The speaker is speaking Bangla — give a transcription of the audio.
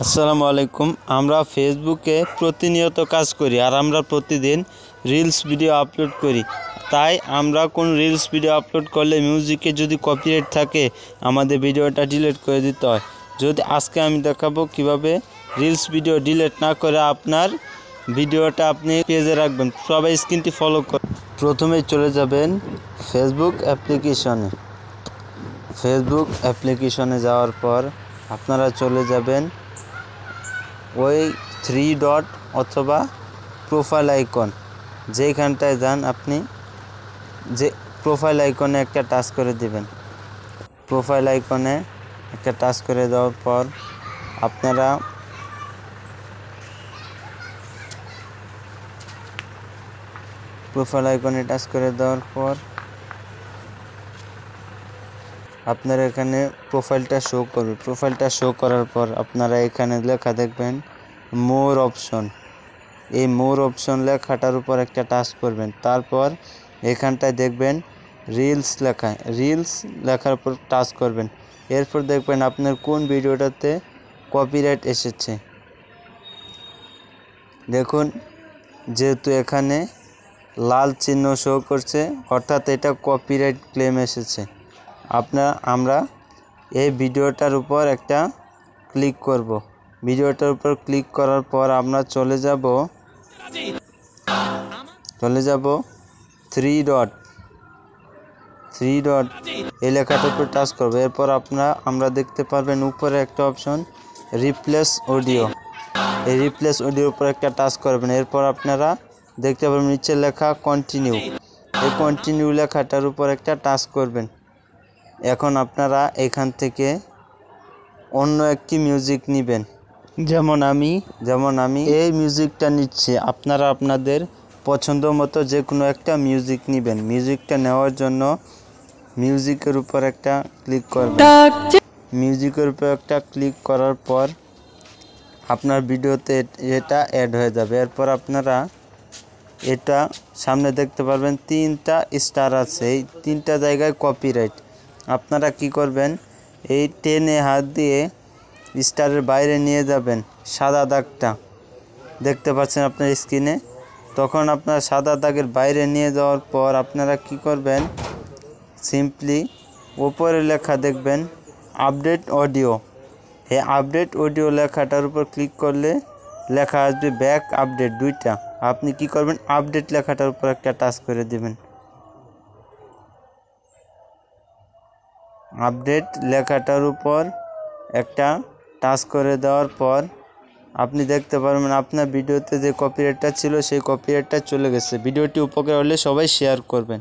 আসসালামু আলাইকুম। আমরা ফেসবুকে প্রতিনিয়ত কাজ করি আর আমরা প্রতিদিন রিলস ভিডিও আপলোড করি। তাই আমরা কোন রিলস ভিডিও আপলোড করলে মিউজিকে যদি কপিরাইট থাকে আমাদের ভিডিওটা ডিলিট করে দিতে হয়। আজকে আমি দেখাবো কিভাবে রিলস ভিডিও ডিলিট না করে আপনার ভিডিওটা আপনি পেজে রাখবেন। সবাই স্ক্রিনটি ফলো করুন। প্রথমে চলে যাবেন ফেসবুক অ্যাপ্লিকেশনে যাওয়ার পর আপনারা চলে যাবেন ওই 3 ডট অথবা প্রোফাইল আইকন, যেইখানটায় যান আপনি যে প্রোফাইল আইকনে একটা টাচ করে দিবেন। প্রোফাইল আইকনে একটা টাচ করে দেওয়ার পর আপনারা প্রোফাইল আইকনে টাচ করে দেওয়ার পর আপনারা এখানে প্রোফাইলটা শো করবে। প্রোফাইলটা শো করার পর আপনারা এখানে লেখা দেখবেন মোর অপশন। এই মোর অপশন লেখাটার উপর একটা টাচ করবেন। তারপর এখানটায় দেখবেন রিলস লেখা, রিলস লেখার উপর টাচ করবেন। এরপর দেখবেন আপনার কোন ভিডিওটাতে কপিরাইট এসেছে। দেখুন, যেহেতু এখানে লাল চিহ্ন শো করছে অর্থাৎ এটা কপিরাইট ক্লেম এসেছে। আমরা এই ভিডিওটার উপর একটা ক্লিক করব। ভিডিওটার উপর ক্লিক করার পর আমরা চলে যাব 3 ডট এই লেখাটার উপর টাচ করব। এরপর আমরা দেখতে পারবেন উপরে একটা অপশন রিপ্লেস অডিও। এই রিপ্লেস অডিওর উপর একটা টাচ করবেন। এরপর আপনারা দেখতে পারবেন নিচে লেখা কন্টিনিউ। এই কন্টিনিউ লেখাটার উপর একটা টাচ করবেন। এখন আপনারা এখান থেকে অন্য একটি মিউজিক নেবেন। যেমন আমি এই মিউজিকটা নিচ্ছি। আপনারা আপনাদের পছন্দ মতো যে কোনো একটা মিউজিক নেবেন। মিউজিকটা নেওয়ার জন্য মিউজিকের উপর একটা ক্লিক করবেন। মিউজিকের উপর একটা ক্লিক করার পর আপনার ভিডিওতে এটা অ্যাড হয়ে যাবে। এরপর আপনারা এটা সামনে দেখতে পারবেন 3টা স্টার আছে। এই 3টা জায়গায় কপিরাইট। আপনারা কি করবেন, এই টেনে হাত দিয়ে স্টারের বাইরে নিয়ে যাবেন। সাদা দাগটা দেখতে পাচ্ছেন আপনার স্ক্রিনে। তখন আপনার সাদা দাগের বাইরে নিয়ে যাওয়ার পর আপনারা কি করবেন, সিম্পলি ওপরে লেখা দেখবেন আপডেট অডিও। এই আপডেট অডিও লেখাটার উপর ক্লিক করলে লেখা আসবে ব্যাক আপডেট, দুইটা। আপনি কি করবেন, আপডেট লেখাটার উপর একটা টাচ করে দিবেন। আপডেট লেখাটার উপর একটা টাচ করে দেওয়ার পর আপনি দেখতে পারবেন আপনার ভিডিওতে যে কপিরাইটটা ছিল সেই কপিরাইটটা চলে গেছে। ভিডিওটি উপকার হলে সবাই শেয়ার করবেন।